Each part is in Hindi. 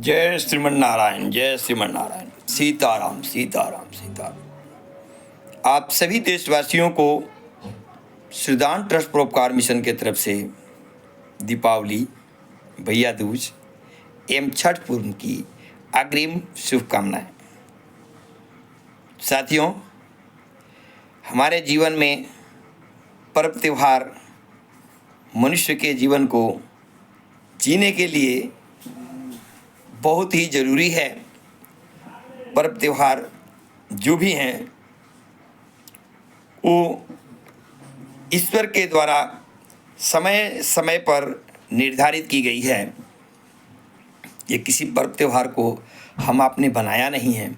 जय श्रीमन नारायण, जय श्रीमन नारायण। सीताराम सीताराम सीताराम। आप सभी देशवासियों को श्रीदान ट्रस्ट परोपकार मिशन के तरफ से दीपावली, भैया दूज एवं छठ पूर्व की अग्रिम शुभकामनाएं। साथियों, हमारे जीवन में पर्व त्योहार मनुष्य के जीवन को जीने के लिए बहुत ही ज़रूरी है। पर्व त्योहार जो भी हैं वो ईश्वर के द्वारा समय समय पर निर्धारित की गई है। ये किसी पर्व त्योहार को हम आपने बनाया नहीं है,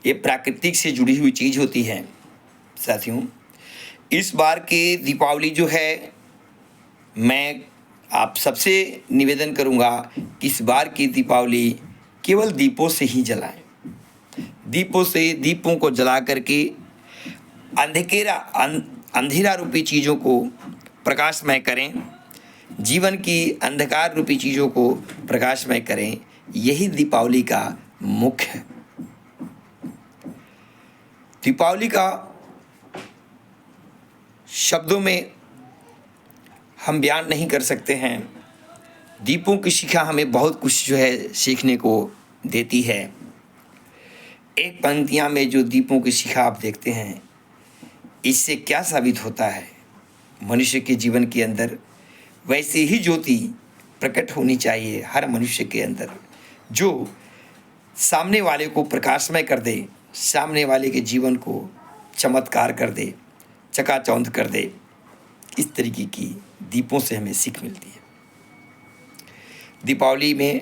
ये प्राकृतिक से जुड़ी हुई चीज़ होती है। साथियों, इस बार की दीपावली जो है, मैं आप सबसे निवेदन करूंगा कि इस बार की दीपावली केवल दीपों से ही जलाएं। दीपों को जला करके अंधेरा रूपी चीज़ों को प्रकाशमय करें, जीवन की अंधकार रूपी चीज़ों को प्रकाशमय करें। यही दीपावली का मुख्य है। दीपावली का शब्दों में हम बयान नहीं कर सकते हैं। दीपों की शिखा हमें बहुत कुछ जो है सीखने को देती है। एक पंक्तियाँ में जो दीपों की शिखा आप देखते हैं, इससे क्या साबित होता है? मनुष्य के जीवन के अंदर वैसे ही ज्योति प्रकट होनी चाहिए हर मनुष्य के अंदर, जो सामने वाले को प्रकाशमय कर दे, सामने वाले के जीवन को चमत्कार कर दे, चकाचौंध कर दे। इस तरीके की दीपों से हमें सीख मिलती है। दीपावली में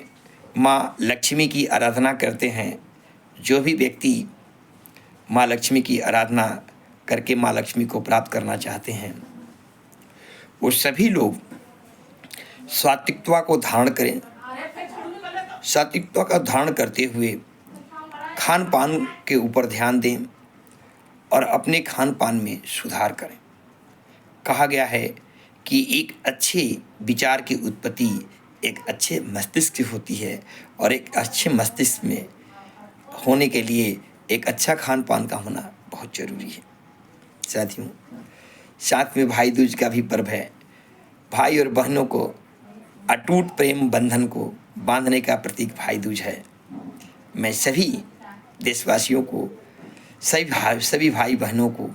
माँ लक्ष्मी की आराधना करते हैं। जो भी व्यक्ति माँ लक्ष्मी की आराधना करके माँ लक्ष्मी को प्राप्त करना चाहते हैं, वो सभी लोग सात्विकता को धारण करें। सात्विकता का धारण करते हुए खान पान के ऊपर ध्यान दें और अपने खान पान में सुधार करें। कहा गया है कि एक अच्छे विचार की उत्पत्ति एक अच्छे मस्तिष्क से होती है, और एक अच्छे मस्तिष्क में होने के लिए एक अच्छा खान पान का होना बहुत ज़रूरी है। साथियों, साथ में भाई दूज का भी पर्व है। भाई और बहनों को अटूट प्रेम बंधन को बांधने का प्रतीक भाई दूज है। मैं सभी देशवासियों को, सभी भाई बहनों को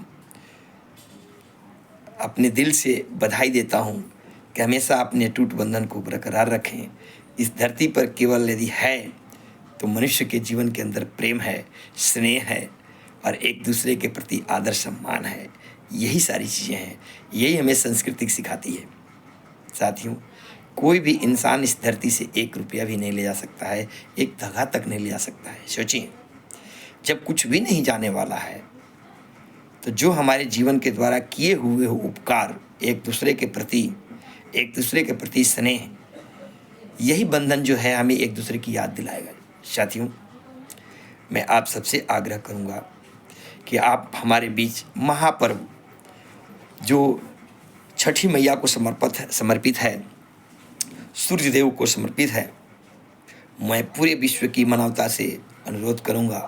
अपने दिल से बधाई देता हूँ कि हमेशा अपने अटूट बंधन को बरकरार रखें। इस धरती पर केवल यदि है तो मनुष्य के जीवन के अंदर प्रेम है, स्नेह है और एक दूसरे के प्रति आदर सम्मान है। यही सारी चीज़ें हैं, यही हमें संस्कृति सिखाती है। साथियों, कोई भी इंसान इस धरती से 1 रुपया भी नहीं ले जा सकता है, एक धागा तक नहीं ले जा सकता है। सोचिए, जब कुछ भी नहीं जाने वाला है तो जो हमारे जीवन के द्वारा किए हुए उपकार, एक दूसरे के प्रति स्नेह, यही बंधन जो है हमें एक दूसरे की याद दिलाएगा। साथियों, मैं आप सबसे आग्रह करूंगा कि आप हमारे बीच महापर्व जो छठी मैया को समर्पित है, सूर्य देव को समर्पित है, मैं पूरे विश्व की मानवता से अनुरोध करूंगा,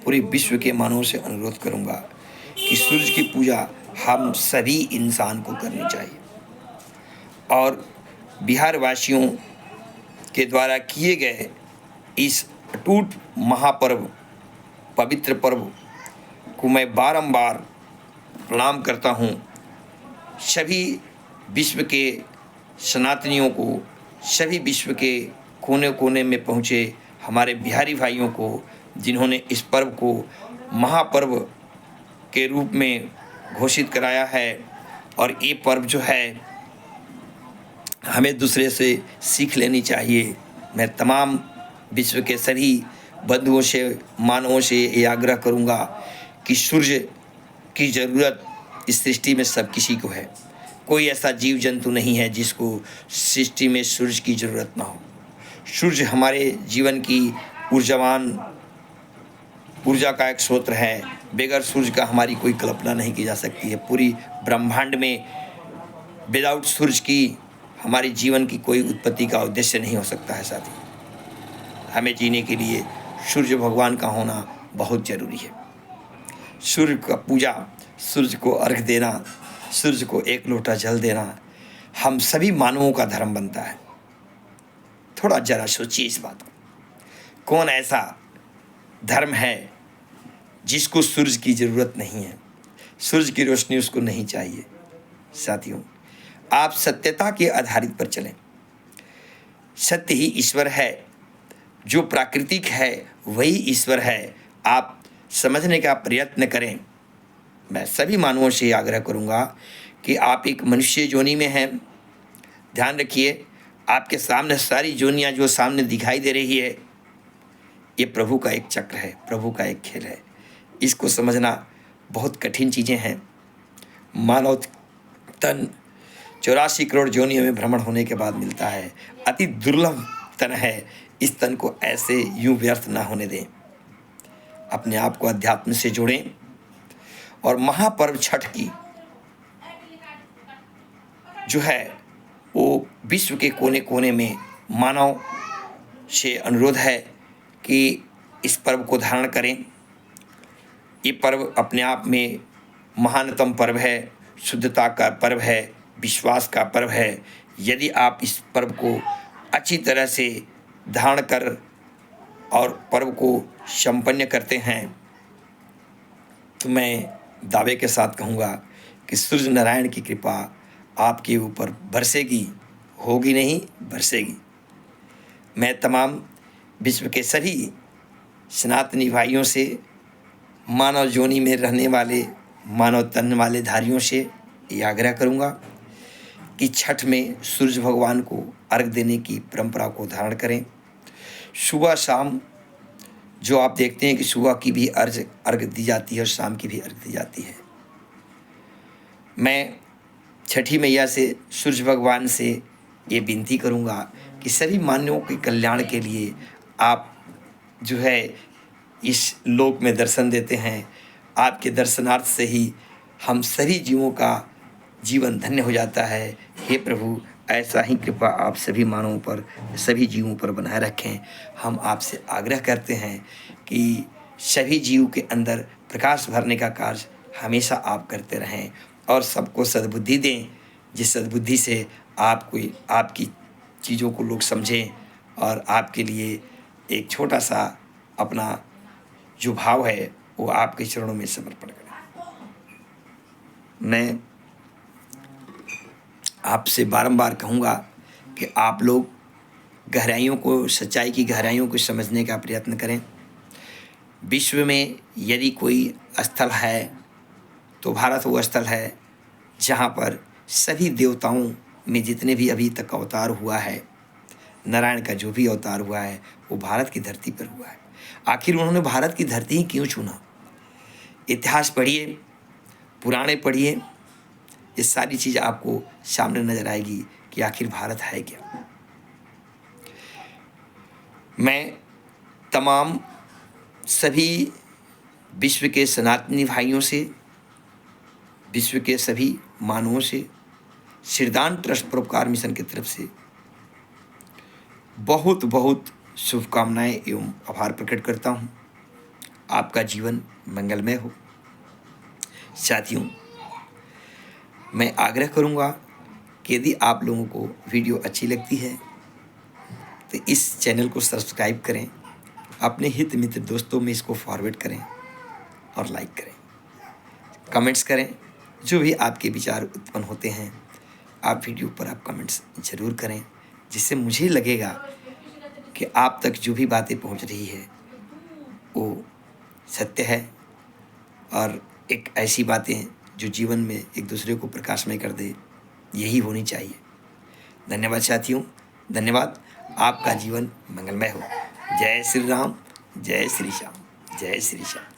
पूरे विश्व के मानवों से अनुरोध करूंगा कि सूर्य की पूजा हम सभी इंसान को करनी चाहिए। और बिहार वासियों के द्वारा किए गए इस अटूट महापर्व, पवित्र पर्व को मैं बारंबार प्रणाम करता हूँ। सभी विश्व के सनातनियों को, सभी विश्व के कोने कोने में पहुँचे हमारे बिहारी भाइयों को, जिन्होंने इस पर्व को महापर्व के रूप में घोषित कराया है। और ये पर्व जो है हमें दूसरे से सीख लेनी चाहिए। मैं तमाम विश्व के सभी बंधुओं से, मानवों से ये आग्रह करूँगा कि सूर्य की ज़रूरत इस सृष्टि में सब किसी को है। कोई ऐसा जीव जंतु नहीं है जिसको सृष्टि में सूर्य की ज़रूरत ना हो। सूर्य हमारे जीवन की ऊर्जा का एक स्रोत है। बगैर सूर्य का हमारी कोई कल्पना नहीं की जा सकती है। पूरी ब्रह्मांड में विदाउट सूर्य की हमारे जीवन की कोई उत्पत्ति का उद्देश्य नहीं हो सकता है। साथी, हमें जीने के लिए सूर्य भगवान का होना बहुत ज़रूरी है। सूर्य का पूजा, सूर्य को अर्घ देना, सूर्य को एक लोटा जल देना हम सभी मानवों का धर्म बनता है। थोड़ा जरा सोचिए इस बात को। कौन ऐसा धर्म है जिसको सूरज की ज़रूरत नहीं है, सूरज की रोशनी उसको नहीं चाहिए। साथियों, आप सत्यता के आधारित पर चलें। सत्य ही ईश्वर है, जो प्राकृतिक है वही ईश्वर है। आप समझने का प्रयत्न करें। मैं सभी मानवों से आग्रह करूंगा कि आप एक मनुष्य योनि में हैं। ध्यान रखिए, आपके सामने सारी योनियां जो सामने दिखाई दे रही है, ये प्रभु का एक चक्र है, प्रभु का एक खेल है। इसको समझना बहुत कठिन चीज़ें हैं। मानव तन 84 करोड़ योनियों में भ्रमण होने के बाद मिलता है। अति दुर्लभ तन है। इस तन को ऐसे यूं व्यर्थ ना होने दें। अपने आप को अध्यात्म से जोड़ें और महापर्व छठ की जो है वो विश्व के कोने कोने में मानव से अनुरोध है कि इस पर्व को धारण करें। ये पर्व अपने आप में महानतम पर्व है, शुद्धता का पर्व है, विश्वास का पर्व है। यदि आप इस पर्व को अच्छी तरह से धारण कर और पर्व को संपन्न करते हैं तो मैं दावे के साथ कहूँगा कि सूर्य नारायण की कृपा आपके ऊपर बरसेगी, होगी नहीं बरसेगी। मैं तमाम विश्व के सभी सनातनी भाइयों से, मानव योनि में रहने वाले मानव तन वाले धारियों से ये आग्रह करूँगा कि छठ में सूर्य भगवान को अर्घ देने की परंपरा को धारण करें। सुबह शाम जो आप देखते हैं कि सुबह की भी अर्घ दी जाती है और शाम की भी अर्घ दी जाती है। मैं छठी मैया से, सूर्य भगवान से ये विनती करूँगा कि सभी मानवों के कल्याण के लिए आप जो है इस लोक में दर्शन देते हैं। आपके दर्शनार्थ से ही हम सभी जीवों का जीवन धन्य हो जाता है। हे प्रभु, ऐसा ही कृपा आप सभी मानवों पर, सभी जीवों पर बनाए रखें। हम आपसे आग्रह करते हैं कि सभी जीव के अंदर प्रकाश भरने का कार्य हमेशा आप करते रहें और सबको सद्बुद्धि दें, जिस सद्बुद्धि से आपकी चीज़ों को लोग समझें और आपके लिए एक छोटा सा अपना जो भाव है वो आपके चरणों में समर्पण करें। मैं आपसे बारंबार कहूँगा कि आप लोग गहराइयों को, सच्चाई की गहराइयों को समझने का प्रयत्न करें। विश्व में यदि कोई स्थल है तो भारत वो स्थल है जहाँ पर सभी देवताओं में जितने भी अभी तक अवतार हुआ है, नारायण का जो भी अवतार हुआ है वो भारत की धरती पर हुआ है। आखिर उन्होंने भारत की धरती ही क्यों चुना? इतिहास पढ़िए, पुराणे पढ़िए, ये सारी चीज़ आपको सामने नजर आएगी कि आखिर भारत है क्या। मैं तमाम सभी विश्व के सनातनी भाइयों से, विश्व के सभी मानवों से, श्रीदान ट्रस्ट परोपकार मिशन की तरफ से बहुत बहुत शुभकामनाएं एवं आभार प्रकट करता हूं। आपका जीवन मंगलमय हो। साथियों, मैं आग्रह करूंगा कि यदि आप लोगों को वीडियो अच्छी लगती है तो इस चैनल को सब्सक्राइब करें, अपने हित मित्र दोस्तों में इसको फॉरवर्ड करें और लाइक करें, कमेंट्स करें। जो भी आपके विचार उत्पन्न होते हैं आप वीडियो पर आप कमेंट्स ज़रूर करें, जिससे मुझे लगेगा कि आप तक जो भी बातें पहुंच रही है वो सत्य है और एक ऐसी बातें जो जीवन में एक दूसरे को प्रकाशमय कर दे, यही होनी चाहिए। धन्यवाद साथियों, धन्यवाद। आपका जीवन मंगलमय हो। जय श्री राम, जय श्री श्याम, जय श्री श्याम।